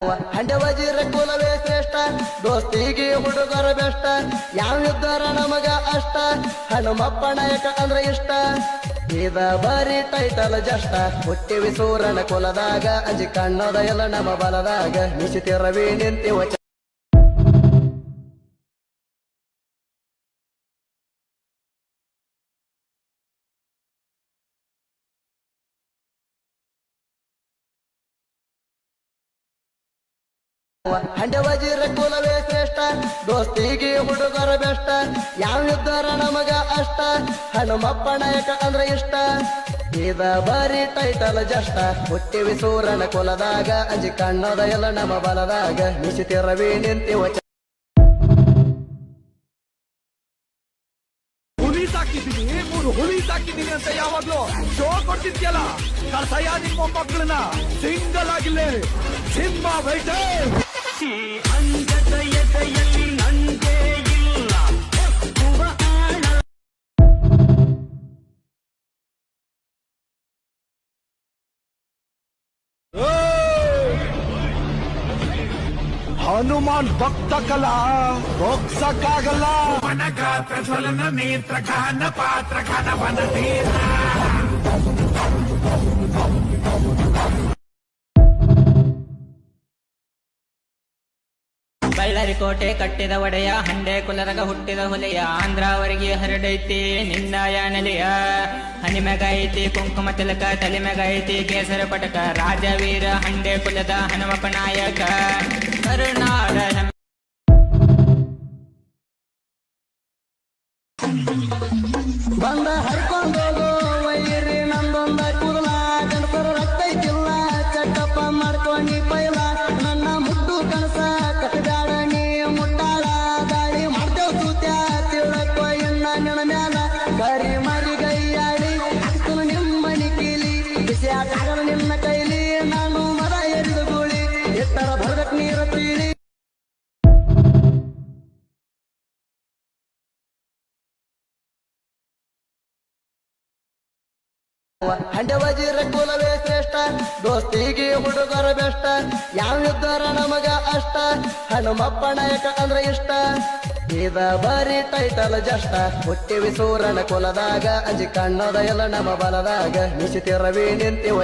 ಹಂಡೆ ವಜೀರ ಕುಲವೇ ಶ್ರೇಷ್ಠ ದೋಸ್ತಿಗೆ ಹುಡುಗರ ಬೆಷ್ಟ ಯಾವ ಯುದ್ಧರ ನಮಗ ಅಷ್ಟ ಹನುಮಪ್ಪ ನಾಯಕ ಅಂದ್ರ ಇಷ್ಟ ಇದ ಬರೀ ಟೈಟಲ್ ಜಷ್ಟ ಹುಟ್ಟಿವಿ ಸೂರನ ಕುಲದಾಗ ಅಂಜಿ ಕಣ್ಣದ ಎಲ್ಲ ನಮ್ಮ ಬಲದಾಗ ನಿಶಿತಿರವಿ ನಿಂತಿವ ಹಂಡೆ ವಜೀರ ಕುಲವೇ ಶ್ರೇಷ್ಠ ದೋಸ್ತಿಗೆ ಹುಡುಗರ ಬೆಷ್ಟ ಯಾವ ಯುದ್ಧರ ನಮಗ ಅಷ್ಟ ಹನುಮಪ್ಪ ನಾಯಕ ಅಂದ್ರ ಇಷ್ಟ ಇದ ಬರೀ ಟೈಟಲ್ ಜಷ್ಟ ಹುಟ್ಟಿವಿ ಸೂರನ ಕುಲದಾಗ ಅಂಜಿ ಕಣ್ಣದ ಎಲ್ಲ ನಮ್ಮ ಬಲದಾಗ ನಿಶಿತಿರವಿ ನಿಂತಿವ ಹುಲಿ ಸಾಕಿದ್ದೀನಿ 3 ಹುಲಿ ಸಾಕಿದ್ದೀನಿ ಅಂತ ಯಾವಾಗ್ಲೂ ಶೋ ಕೊಡ್ತಿದ್ಯಲ್ಲ ಕಳ್ಸಯ್ಯ ನಿಮ್ಮ ಮಕ್ಕಳನ್ನ ಸಿಂಗಲ್ ಆಗಿಲ್ಲೇ ಸಿಂಹ ಬೈಟೆ ಅಂಜತೆಯಲ್ಲಿ ನಂಗೆ ಇಲ್ಲ ಹನುಮಾನ್ ಭಕ್ತ ಕಲಾ ಹೋಗ್ಸಕ್ಕಾಗಲ್ಲ ವನಗಾತ್ರ ಜ್ವಲನ ನೇತ್ರ ಘಾನ ಪಾತ್ರ ಘನವನ ತೀರ ಬಳ್ಳಾರಿ ಕೋಟೆ ಕಟ್ಟಿದ ಒಡೆಯ ಹಂಡೆ ಕುಲರಗ ಹುಟ್ಟಿದ ಹುಲಿಯ ಆಂಧ್ರವರೆಗೆ ಹರಡೈತಿ ನಿನ್ನ ಯಾನಲಿಯ ಹನಿಮೆಗೈತಿ ಕುಂಕುಮ ತಿಲಕ ತಲೆಮೆಗೈತಿ ಕೇಸರ ಪಟಕ ರಾಜವೀರ ಹಂಡೆ ಕುಲದ ಹನುಮಪ್ಪ ನಾಯಕ ಕರುನಾಡ ಬಂದ ಹರ್ಕೊಂಡೋಗೋ ವೈರಿ ನಂದೊಂದ ಕೂದಲ ಗಣಸರ ರಕ್ತ ಐತಿಲ್ಲ ಚಟ್ಟಪ್ಪ ಮಾಡ್ಕೊಂಡಿ ಪೈಲ ನನ್ನ ಮುಟ್ಟು ಕನಸ ಕಟ್ಟಬ್ಯಾಡ ನೀ ಮುಟ್ಟಾಳ ದಾಳಿ ಮಾಡ್ತೇವ್ ಸೂತ್ಯ ತಿಳಕೋ ಇನ್ನ ನಿನ್ನ ಮ್ಯಾಲ ಕರಿ ಮರಿ ಗೈಯಾಡಿ ಅಕ್ಕನು ನಿಮ್ಮನಿ ಕೀಲಿ ಬಿಸಿ ಆಟಗಳು ನಿನ್ನ ಕೈಲಿ ನಾನು ಮರ ಎರಿದು ಗೂಳಿ ಎತ್ತರ ಭರದಕ್ ನೀರು ಪೀಳಿ ಹಂಡೆ ವಜೀರ ಕುಲವೇ ಶ್ರೇಷ್ಠ ದೋಸ್ತಿಗೆ ಹುಡುಗರ ಬೆಷ್ಟ ಯಾವ ಯುದ್ಧರ ನಮಗ ಅಷ್ಟ ಹನುಮಪ್ಪ ನಾಯಕ ಅಂದ್ರ ಇಷ್ಟ ಇದ ಬರೀ ಟೈಟಲ್ ಜಷ್ಟ ಹುಟ್ಟಿವಿ ಸೂರನ ಕುಲದಾಗ ಅಂಜಿ ಕಣ್ಣದ ಎಲ್ಲ ನಮ್ಮ ಬಲದಾಗ ನಿಶಿತಿರವಿ ನಿಂತಿವ